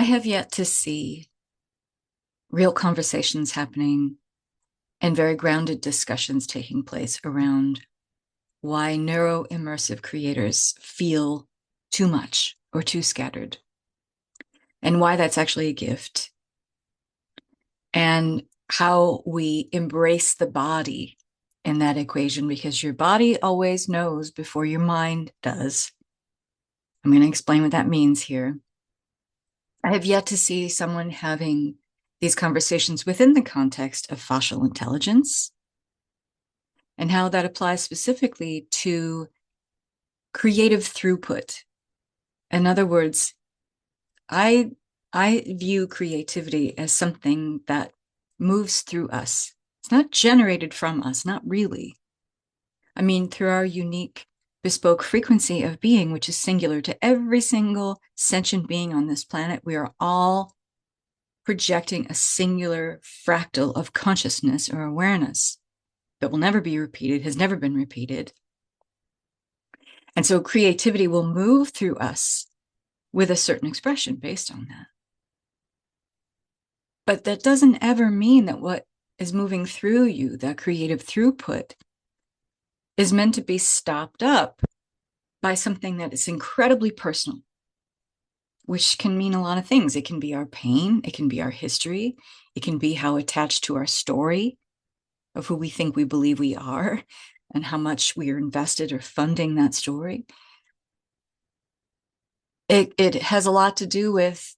have yet to see real conversations happening and very grounded discussions taking place around why neuro-immersive creators feel too much or too scattered, and why that's actually a gift, and how we embrace the body in that equation, because your body always knows before your mind does. I'm going to explain what that means here. I have yet to see someone having these conversations within the context of fascial intelligence and how that applies specifically to creative throughput. In other words, I view creativity as something that moves through us. It's not generated from us, not really. I mean, through our unique, bespoke frequency of being, which is singular to every single sentient being on this planet, we are all projecting a singular fractal of consciousness or awareness that will never be repeated, has never been repeated. And so creativity will move through us with a certain expression based on that. But that doesn't ever mean that what is moving through you, that creative throughput, is meant to be stopped up by something that is incredibly personal, which can mean a lot of things. It can be our pain, it can be our history, it can be how attached to our story of who we think we believe we are and how much we are invested or funding that story. It has a lot to do with,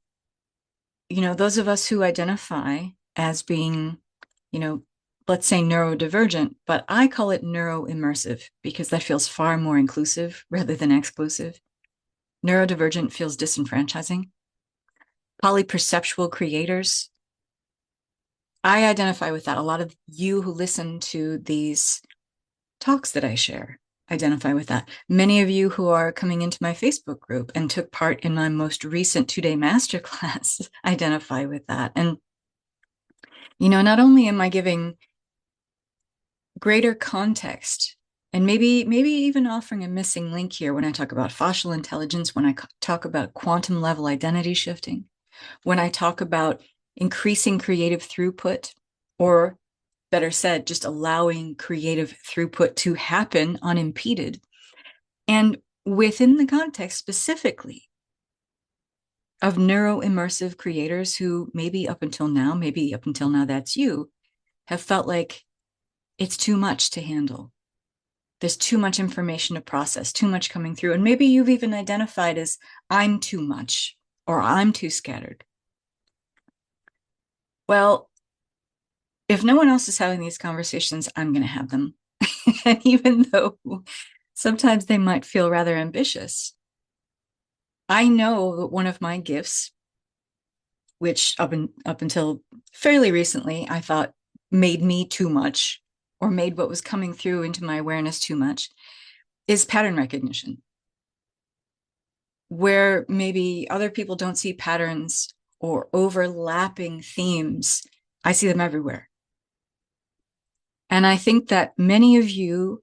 those of us who identify as being, let's say neurodivergent, but I call it neuro-immersive because that feels far more inclusive rather than exclusive. Neurodivergent feels disenfranchising. Poly-perceptual creators, I identify with that. A lot of you who listen to these talks that I share identify with that. Many of you who are coming into my Facebook group and took part in my most recent 2-day masterclass identify with that. And, not only am I giving greater context and maybe even offering a missing link here when I talk about fascial intelligence, when I talk about quantum level identity shifting, when I talk about increasing creative throughput, or better said, just allowing creative throughput to happen unimpeded. And within the context specifically of neuro-immersive creators who maybe up until now that's you, have felt like it's too much to handle. There's too much information to process, too much coming through. And maybe you've even identified as I'm too much or I'm too scattered. Well, if no one else is having these conversations, I'm going to have them. And even though sometimes they might feel rather ambitious, I know that one of my gifts, which up until fairly recently, I thought made me too much, or made what was coming through into my awareness too much, is pattern recognition. Where maybe other people don't see patterns or overlapping themes, I see them everywhere. And I think that many of you,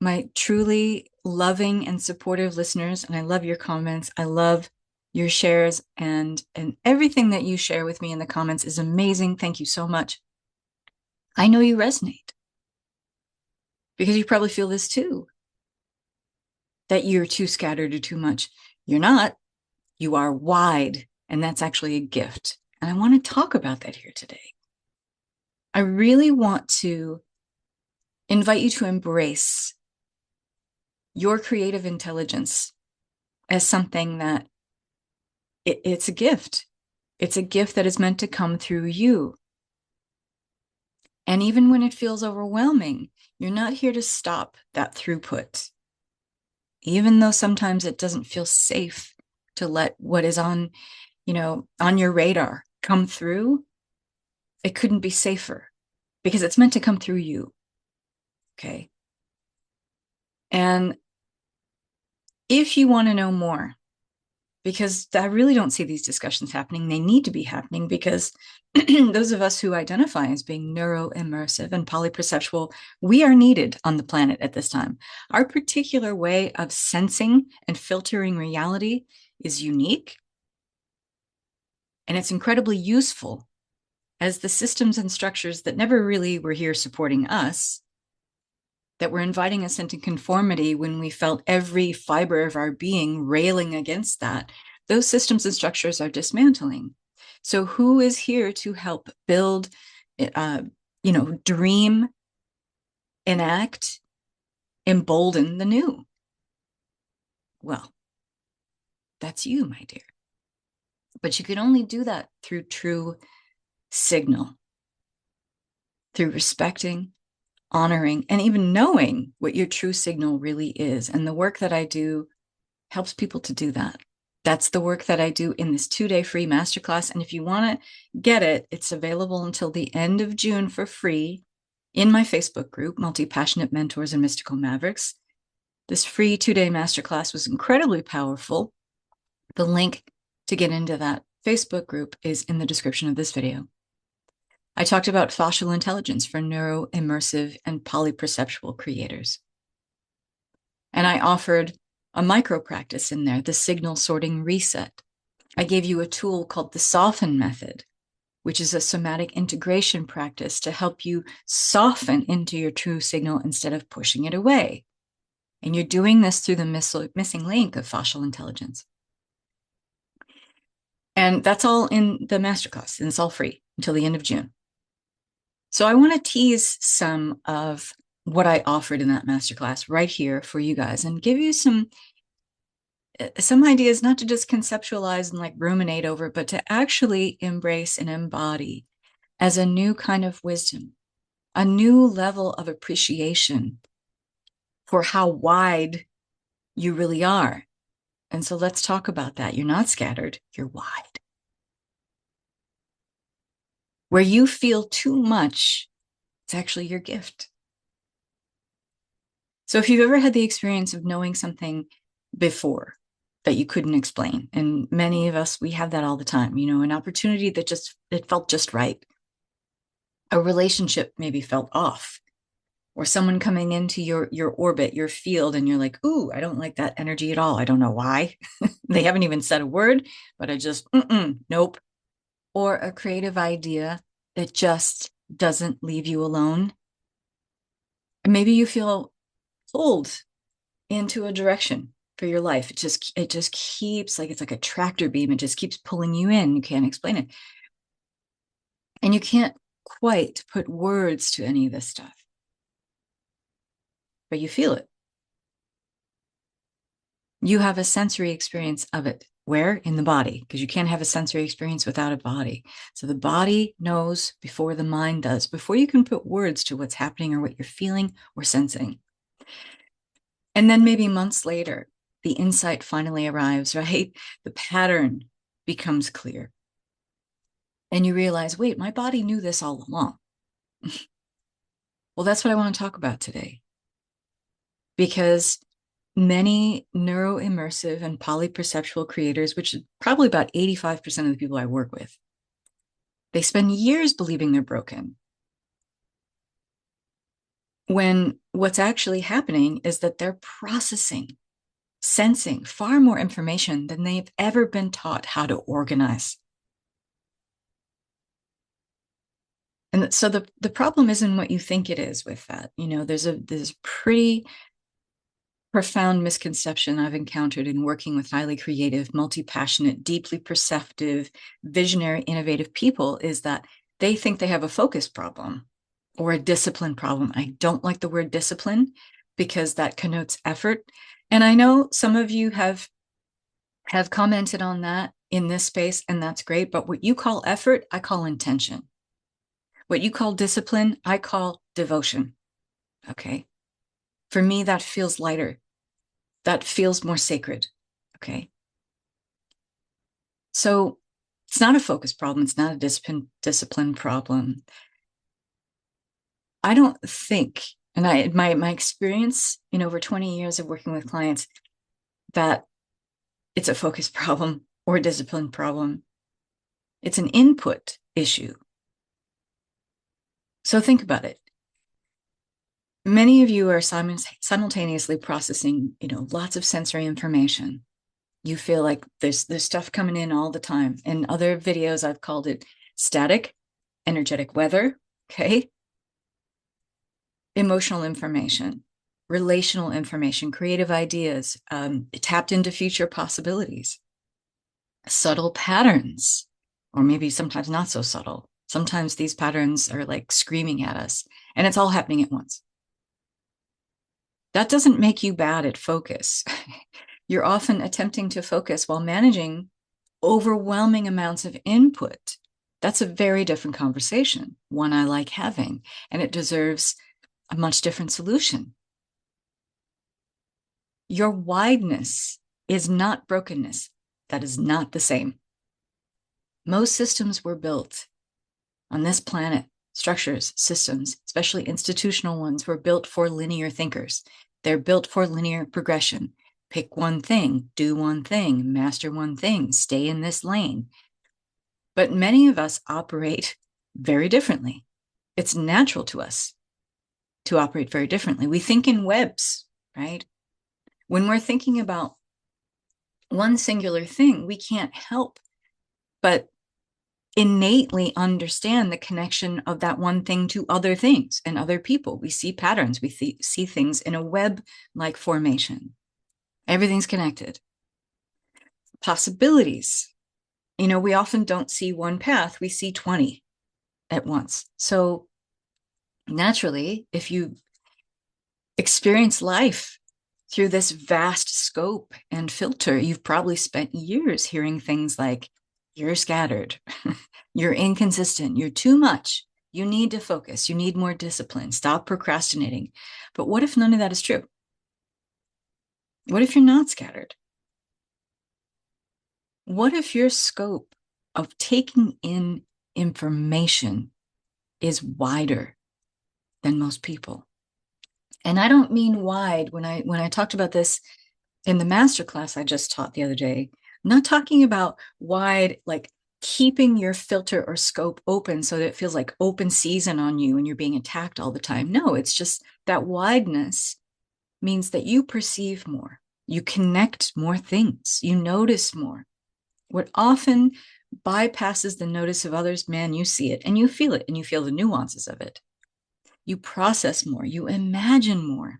my truly loving and supportive listeners, and I love your comments, I love your shares, and everything that you share with me in the comments is amazing. Thank you so much. I know you resonate because you probably feel this too, that you're too scattered or too much. You're not. You are wide, and that's actually a gift. And I want to talk about that here today. I really want to invite you to embrace your creative intelligence as something that it's a gift. It's a gift that is meant to come through you. And even when it feels overwhelming, you're not here to stop that throughput. Even though sometimes it doesn't feel safe to let what is on your radar come through, it couldn't be safer because it's meant to come through you. Okay. And if you want to know more, because I really don't see these discussions happening, they need to be happening because those of us who identify as being neuro-immersive and polyperceptual, we are needed on the planet at this time. Our particular way of sensing and filtering reality is unique. And it's incredibly useful as the systems and structures that never really were here supporting us, that were inviting us into conformity when we felt every fiber of our being railing against that, those systems and structures are dismantling. So who is here to help build, dream, enact, embolden the new? Well, that's you, my dear. But you can only do that through true signal, through respecting, honoring, and even knowing what your true signal really is. And the work that I do helps people to do that. That's the work that I do in this 2-day free masterclass. And if you want to get it, it's available until the end of June for free in my Facebook group, Multipassionate Mentors and Mystical Mavericks. This free 2-day masterclass was incredibly powerful. The link to get into that Facebook group is in the description of this video. I talked about fascial intelligence for neuro-immersive and poly-perceptual creators. And I offered a micro practice in there, the signal sorting reset. I gave you a tool called the soften method, which is a somatic integration practice to help you soften into your true signal instead of pushing it away. And you're doing this through the missing link of fascial intelligence. And that's all in the masterclass, and it's all free until the end of June. So I want to tease some of what I offered in that masterclass right here for you guys and give you some ideas, not to just conceptualize and like ruminate over, but to actually embrace and embody as a new kind of wisdom, a new level of appreciation for how wide you really are. And so let's talk about that. You're not scattered, you're wide. Where you feel too much, it's actually your gift. So if you've ever had the experience of knowing something before that you couldn't explain, and many of us, we have that all the time, an opportunity that it felt just right. A relationship maybe felt off, or someone coming into your orbit, your field, and you're like, ooh, I don't like that energy at all. I don't know why. They haven't even said a word, but I just, nope. Or a creative idea that just doesn't leave you alone. And maybe you feel pulled into a direction for your life. It just keeps, like, it's like a tractor beam. It just keeps pulling you in. You can't explain it. And you can't quite put words to any of this stuff, but you feel it. You have a sensory experience of it. Where? In the body, because you can't have a sensory experience without a body. So the body knows before the mind does, before you can put words to what's happening or what you're feeling or sensing. And then maybe months later, the insight finally arrives, right? The pattern becomes clear. And you realize, wait, my body knew this all along. Well, that's what I want to talk about today. Because many neuro-immersive and poly-perceptual creators, which is probably about 85% of the people I work with, they spend years believing they're broken, when what's actually happening is that they're processing, sensing far more information than they've ever been taught how to organize. And so the problem isn't what you think it is with that. There's a pretty profound misconception I've encountered in working with highly creative, multi-passionate, deeply perceptive, visionary, innovative people, is that they think they have a focus problem or a discipline problem. I don't like the word discipline because that connotes effort. And I know some of you have commented on that in this space, and that's great. But what you call effort, I call intention. What you call discipline, I call devotion. Okay. For me, that feels lighter. That feels more sacred. Okay. So it's not a focus problem. It's not a discipline problem. I don't think, and my experience in over 20 years of working with clients, that it's a focus problem or a discipline problem. It's an input issue. So think about it. Many of you are simultaneously processing, lots of sensory information. You feel like there's stuff coming in all the time. In other videos, I've called it static, energetic weather, okay? Emotional information, relational information, creative ideas, tapped into future possibilities, subtle patterns, or maybe sometimes not so subtle. Sometimes these patterns are like screaming at us, and it's all happening at once. That doesn't make you bad at focus. You're often attempting to focus while managing overwhelming amounts of input. That's a very different conversation, one I like having, and it deserves a much different solution. Your wideness is not brokenness. That is not the same. Most systems were built on this planet. Structures, systems, especially institutional ones, were built for linear thinkers. They're built for linear progression. Pick one thing, do one thing, master one thing, stay in this lane. But many of us operate very differently. It's natural to us to operate very differently. We think in webs, right? When we're thinking about one singular thing, we can't help but innately understand the connection of that one thing to other things and other people. We see patterns, we see things in a web-like formation. Everything's connected. Possibilities. You know, we often don't see one path, we see 20 at once. So naturally, if you experience life through this vast scope and filter, you've probably spent years hearing things like, you're scattered, you're inconsistent, you're too much, you need to focus, you need more discipline, stop procrastinating. But what if none of that is true? What if you're not scattered? What if your scope of taking in information is wider than most people? And I don't mean wide. When I talked about this in the masterclass I just taught the other day, I'm not talking about wide, like keeping your filter or scope open so that it feels like open season on you and you're being attacked all the time. No, it's just that wideness means that you perceive more, you connect more things, you notice more. What often bypasses the notice of others, man, you see it and you feel it and you feel the nuances of it. You process more, you imagine more.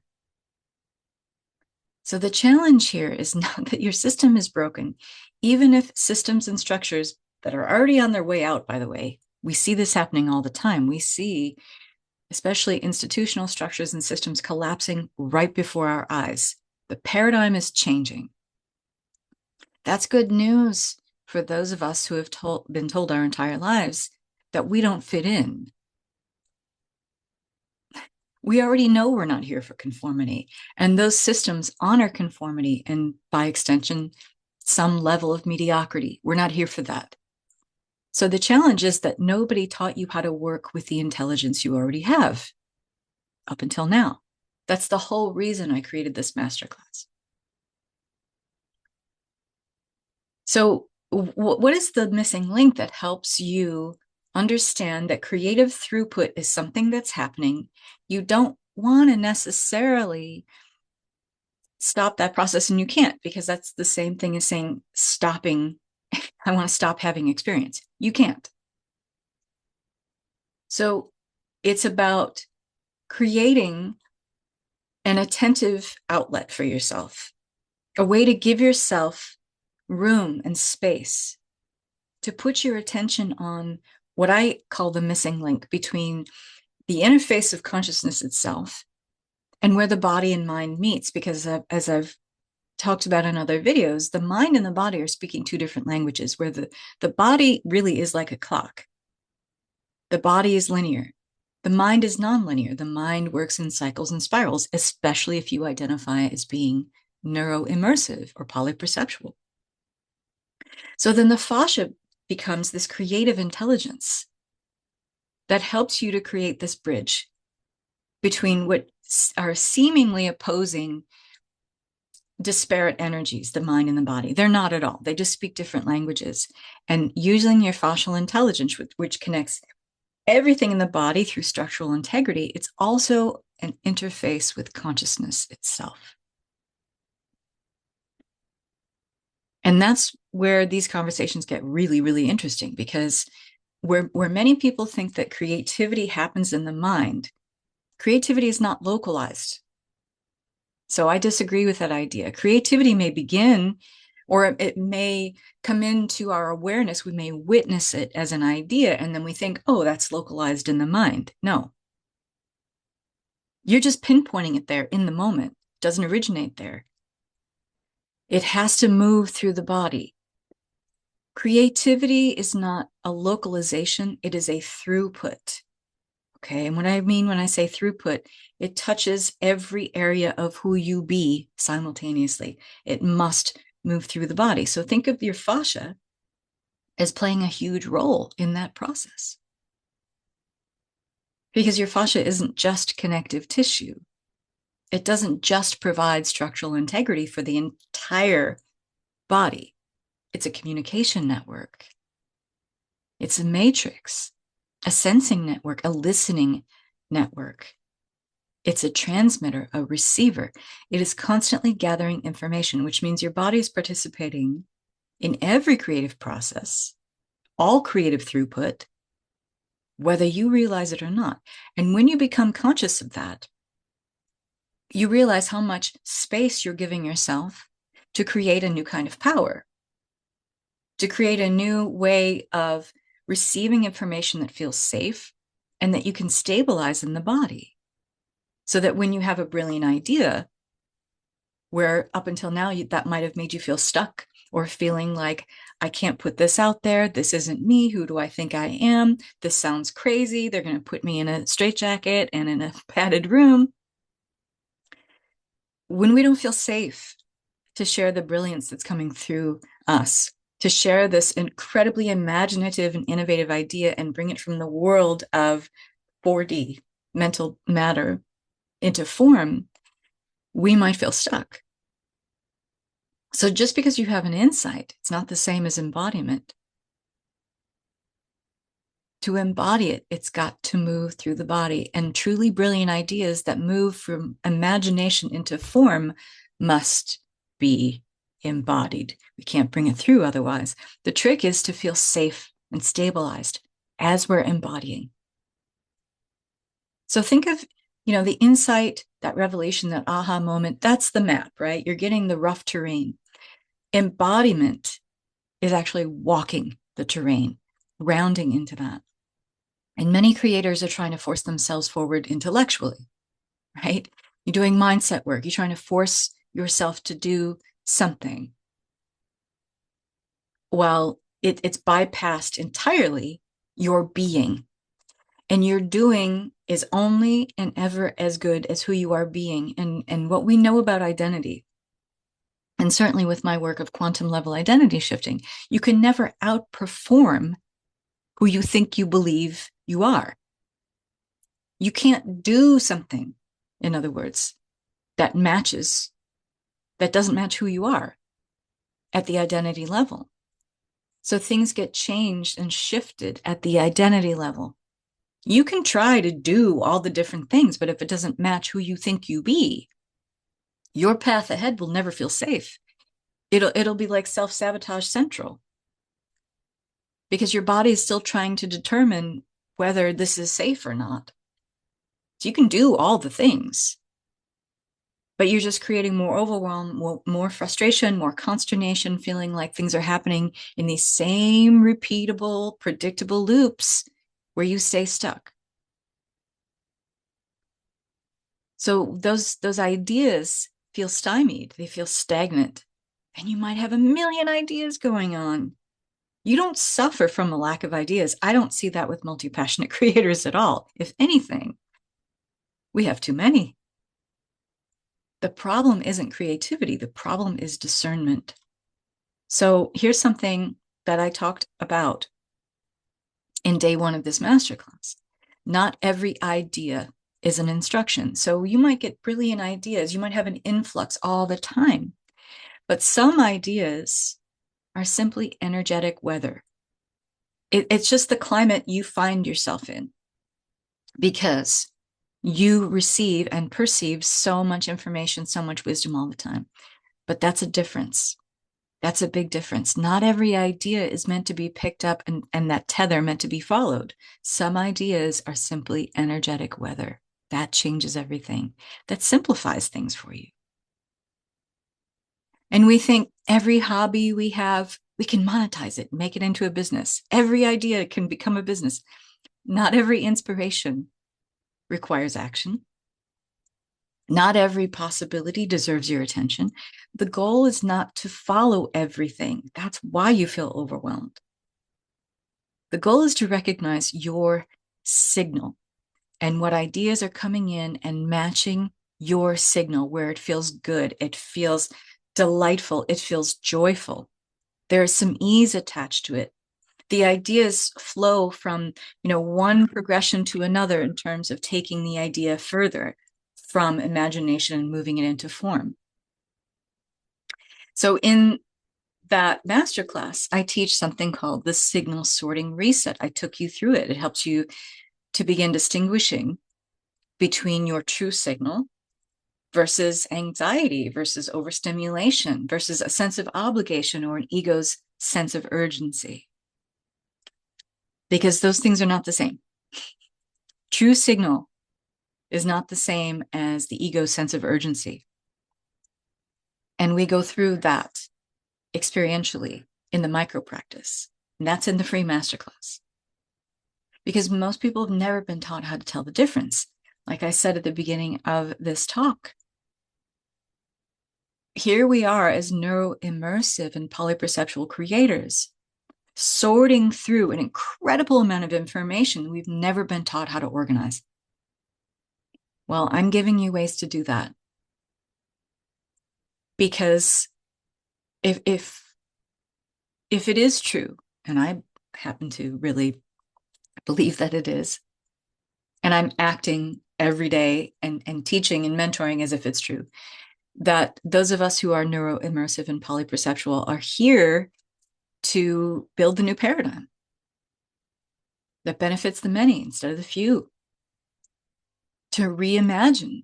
So the challenge here is not that your system is broken, even if systems and structures that are already on their way out, by the way, we see this happening all the time. We see, especially institutional structures and systems collapsing right before our eyes. The paradigm is changing. That's good news for those of us who have been told our entire lives that we don't fit in. We already know we're not here for conformity, and those systems honor conformity and, by extension, some level of mediocrity. We're not here for that. So the challenge is that nobody taught you how to work with the intelligence you already have up until now. That's the whole reason I created this masterclass. So what is the missing link that helps you understand that creative throughput is something that's happening? You don't want to necessarily stop that process, and you can't, because that's the same thing as saying stopping. I want to stop having experience. You can't. So it's about creating an attentive outlet for yourself, a way to give yourself room and space to put your attention on what I call the missing link between the interface of consciousness itself and where the body and mind meets. Because as I've talked about in other videos, the mind and the body are speaking two different languages, where the body really is like a clock. The body is linear. The mind is nonlinear. The mind works in cycles and spirals, especially if you identify as being neuro-immersive or polyperceptual. So then the fascia becomes this creative intelligence that helps you to create this bridge between what are seemingly opposing disparate energies, the mind and the body. They're not at all. They just speak different languages. And using your fascial intelligence, which connects everything in the body through structural integrity, it's also an interface with consciousness itself. And that's where these conversations get really, really interesting, because where many people think that creativity happens in the mind, creativity is not localized. So I disagree with that idea. Creativity may begin, or it may come into our awareness. We may witness it as an idea, and then we think, oh, that's localized in the mind. No, you're just pinpointing it there in the moment. It doesn't originate there. It has to move through the body. Creativity is not a localization, it is a throughput. Okay, and what I mean when I say throughput, it touches every area of who you be simultaneously. It must move through the body. So think of your fascia as playing a huge role in that process. Because your fascia isn't just connective tissue. It doesn't just provide structural integrity for the entire body. It's a communication network. It's a matrix, a sensing network, a listening network. It's a transmitter, a receiver. It is constantly gathering information, which means your body is participating in every creative process, all creative throughput, whether you realize it or not. And when you become conscious of that, you realize how much space you're giving yourself to create a new kind of power, to create a new way of receiving information that feels safe and that you can stabilize in the body. So that when you have a brilliant idea, where up until now that might have made you feel stuck or feeling like, I can't put this out there, this isn't me, who do I think I am, this sounds crazy, they're going to put me in a straitjacket and in a padded room. When we don't feel safe to share the brilliance that's coming through us, to share this incredibly imaginative and innovative idea and bring it from the world of 4D mental matter into form, we might feel stuck. So just because you have an insight, it's not the same as embodiment. To embody it, it's got to move through the body. And truly brilliant ideas that move from imagination into form must be embodied. We can't bring it through otherwise. The trick is to feel safe and stabilized as we're embodying. So think of, the insight, that revelation, that aha moment, that's the map, right? You're getting the rough terrain. Embodiment is actually walking the terrain, rounding into that. And many creators are trying to force themselves forward intellectually, right? You're doing mindset work. You're trying to force yourself to do something. Well, it's bypassed entirely your being. And your doing is only and ever as good as who you are being. And what we know about identity, and certainly with my work of quantum level identity shifting, you can never outperform who you think you believe you are. You can't do something, in other words, that doesn't match who you are at the identity level. So things get changed and shifted at the identity level. You can try to do all the different things, but if it doesn't match who you think you be, your path ahead will never feel safe. It'll be like self-sabotage central, because your body is still trying to determine whether this is safe or not. So you can do all the things, but you're just creating more overwhelm, more frustration, more consternation, feeling like things are happening in these same repeatable, predictable loops where you stay stuck. So those ideas feel stymied, they feel stagnant, and you might have a million ideas going on. You don't suffer from a lack of ideas. I don't see that with multipassionate creators at all. If anything, we have too many. The problem isn't creativity. The problem is discernment. So here's something that I talked about in day one of this masterclass. Not every idea is an instruction. So you might get brilliant ideas. You might have an influx all the time. But some ideas are simply energetic weather. It's just the climate you find yourself in, because you receive and perceive so much information, so much wisdom all the time. But that's a difference. That's a big difference. Not every idea is meant to be picked up and that tether meant to be followed. Some ideas are simply energetic weather. That changes everything. That simplifies things for you. And we think every hobby we have, we can monetize it, make it into a business. Every idea can become a business. Not every inspiration requires action. Not every possibility deserves your attention. The goal is not to follow everything. That's why you feel overwhelmed. The goal is to recognize your signal and what ideas are coming in and matching your signal where it feels good, it feels delightful, it feels joyful. There is some ease attached to it. The ideas flow from, one progression to another in terms of taking the idea further from imagination and moving it into form. So in that masterclass, I teach something called the signal sorting reset. I took you through it. It helps you to begin distinguishing between your true signal versus anxiety, versus overstimulation, versus a sense of obligation or an ego's sense of urgency. Because those things are not the same. True signal is not the same as the ego's sense of urgency. And we go through that experientially in the micro practice. And that's in the free masterclass. Because most people have never been taught how to tell the difference. Like I said at the beginning of this talk, here we are as neuro-immersive and polyperceptual creators, sorting through an incredible amount of information we've never been taught how to organize. Well, I'm giving you ways to do that. Because if it is true, and I happen to really believe that it is, and I'm acting every day and teaching and mentoring as if it's true, that those of us who are neuro-immersive and polyperceptual are here to build the new paradigm that benefits the many instead of the few, to reimagine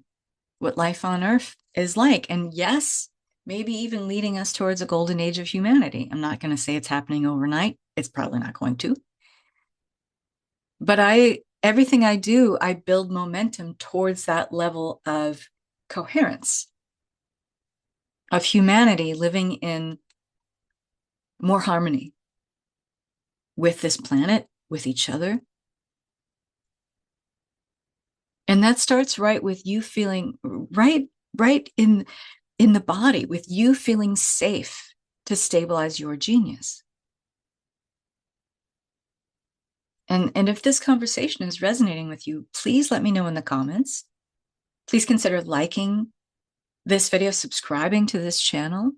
what life on Earth is like. And yes, maybe even leading us towards a golden age of humanity. I'm not going to say it's happening overnight. It's probably not going to. But everything I do, I build momentum towards that level of coherence, of humanity living in more harmony with this planet, with each other. And that starts right with you feeling right in the body, with you feeling safe to stabilize your genius. And if this conversation is resonating with you, please let me know in the comments. Please consider liking this video, subscribing to this channel,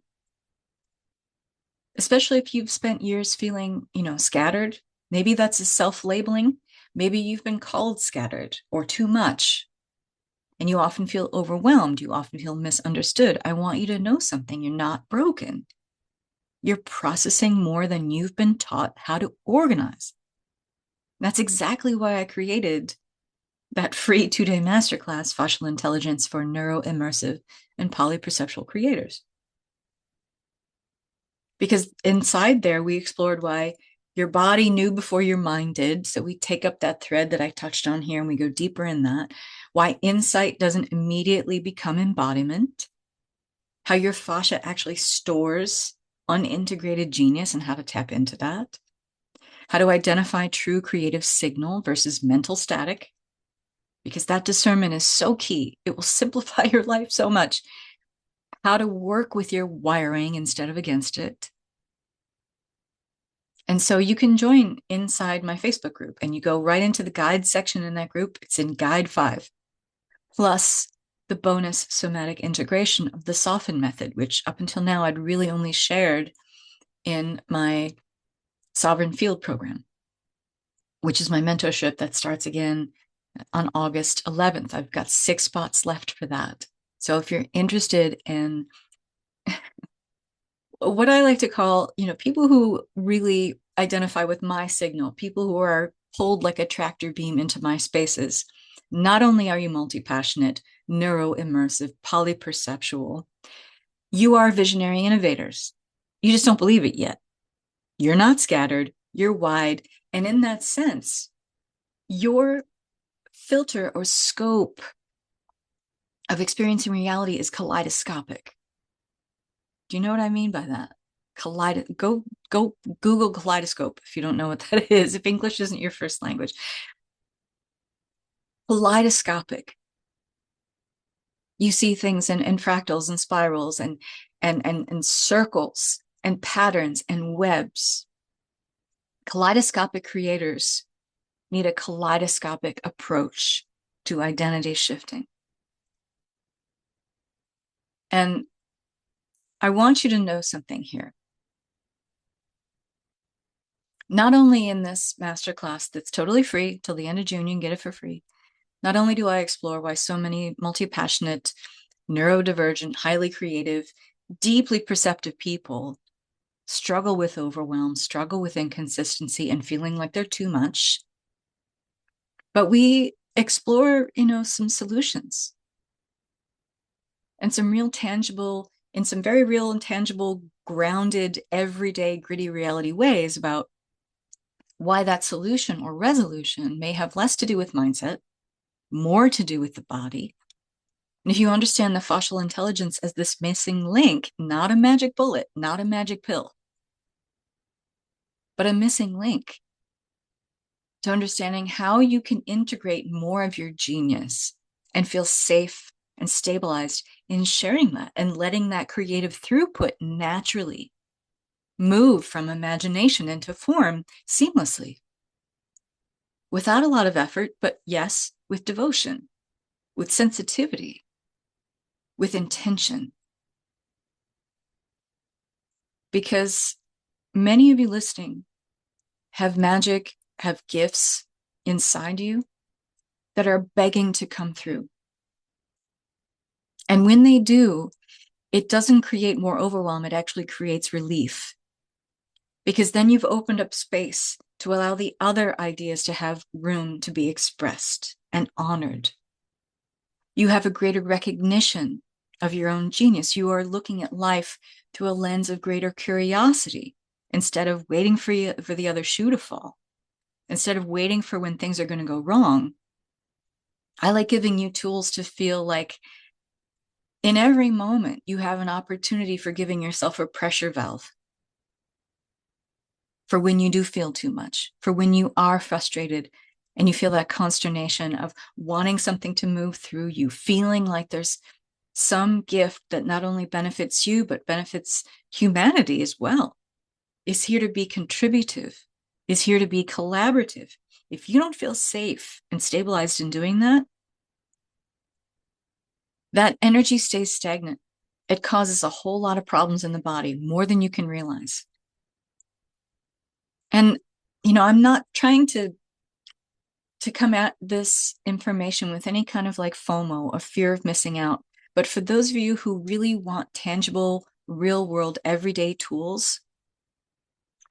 especially if you've spent years feeling, scattered. Maybe that's a self-labeling. Maybe you've been called scattered or too much, and you often feel overwhelmed. You often feel misunderstood. I want you to know something. You're not broken. You're processing more than you've been taught how to organize. That's exactly why I created that free 2-day masterclass, Fascial Intelligence for Neuro-Immersive and Poly-Perceptual Creators. Because inside there, we explored why your body knew before your mind did. So we take up that thread that I touched on here and we go deeper in that. Why insight doesn't immediately become embodiment. How your fascia actually stores unintegrated genius and how to tap into that. How to identify true creative signal versus mental static. Because that discernment is so key. It will simplify your life so much. How to work with your wiring instead of against it. And so you can join inside my Facebook group and you go right into the guide section in that group. It's in Guide 5, plus the bonus somatic integration of the soften method, which up until now I'd really only shared in my Sovereign Field program, which is my mentorship that starts again on August 11th. I've got 6 spots left for that. So if you're interested in what I like to call, people who really identify with my signal, people who are pulled like a tractor beam into my spaces, not only are you multipassionate, neuro-immersive, polyperceptual, you are visionary innovators. You just don't believe it yet. You're not scattered, you're wide. And in that sense, your filter or scope of experiencing reality is kaleidoscopic. Do you know what I mean by that? Go Google kaleidoscope if you don't know what that is, if English isn't your first language. Kaleidoscopic. You see things in fractals and spirals and circles and patterns and webs. Kaleidoscopic creators need a kaleidoscopic approach to identity shifting. And I want you to know something here. Not only in this masterclass that's totally free till the end of June, you can get it for free. Not only do I explore why so many multipassionate, neurodivergent, highly creative, deeply perceptive people struggle with overwhelm, struggle with inconsistency and feeling like they're too much, but we explore, some solutions and some real tangible, in some very real and tangible, grounded, everyday, gritty reality ways about why that solution or resolution may have less to do with mindset, more to do with the body. And if you understand the fascial intelligence as this missing link, not a magic bullet, not a magic pill, but a missing link to understanding how you can integrate more of your genius and feel safe and stabilized in sharing that and letting that creative throughput naturally move from imagination into form seamlessly. Without a lot of effort, but yes, with devotion, with sensitivity, with intention. Because many of you listening have magic, have gifts inside you that are begging to come through. And when they do, it doesn't create more overwhelm, it actually creates relief. Because then you've opened up space to allow the other ideas to have room to be expressed and honored. You have a greater recognition of your own genius. You are looking at life through a lens of greater curiosity instead of waiting for the other shoe to fall, instead of waiting for when things are going to go wrong. I like giving you tools to feel like in every moment you have an opportunity for giving yourself a pressure valve for when you do feel too much, for when you are frustrated and you feel that consternation of wanting something to move through you, feeling like there's some gift that not only benefits you, but benefits humanity as well, is here to be contributive, is here to be collaborative. If you don't feel safe and stabilized in doing that, that energy stays stagnant. It causes a whole lot of problems in the body, more than you can realize. And, I'm not trying to come at this information with any kind of like FOMO, a fear of missing out. But for those of you who really want tangible, real world, everyday tools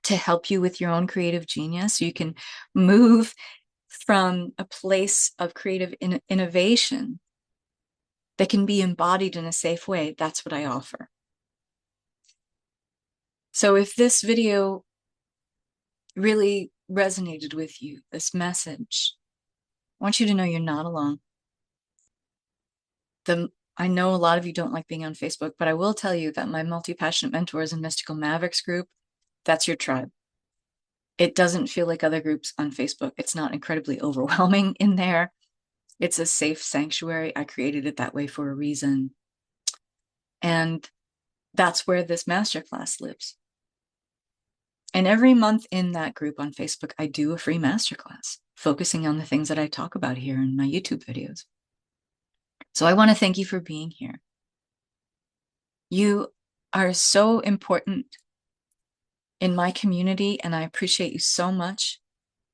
to help you with your own creative genius, you can move from a place of creative innovation that can be embodied in a safe way. That's what I offer. So if this video really resonated with you, this message, I want you to know you're not alone. I know a lot of you don't like being on Facebook, but I will tell you that my Multi-Passionate Mentors and Mystical Mavericks group, that's your tribe. It doesn't feel like other groups on Facebook. It's not incredibly overwhelming in there. It's a safe sanctuary. I created it that way for a reason. And that's where this masterclass lives. And every month in that group on Facebook, I do a free masterclass focusing on the things that I talk about here in my YouTube videos. So I want to thank you for being here. You are so important in my community, and I appreciate you so much.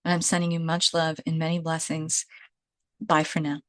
And I'm sending you much love and many blessings. Bye for now.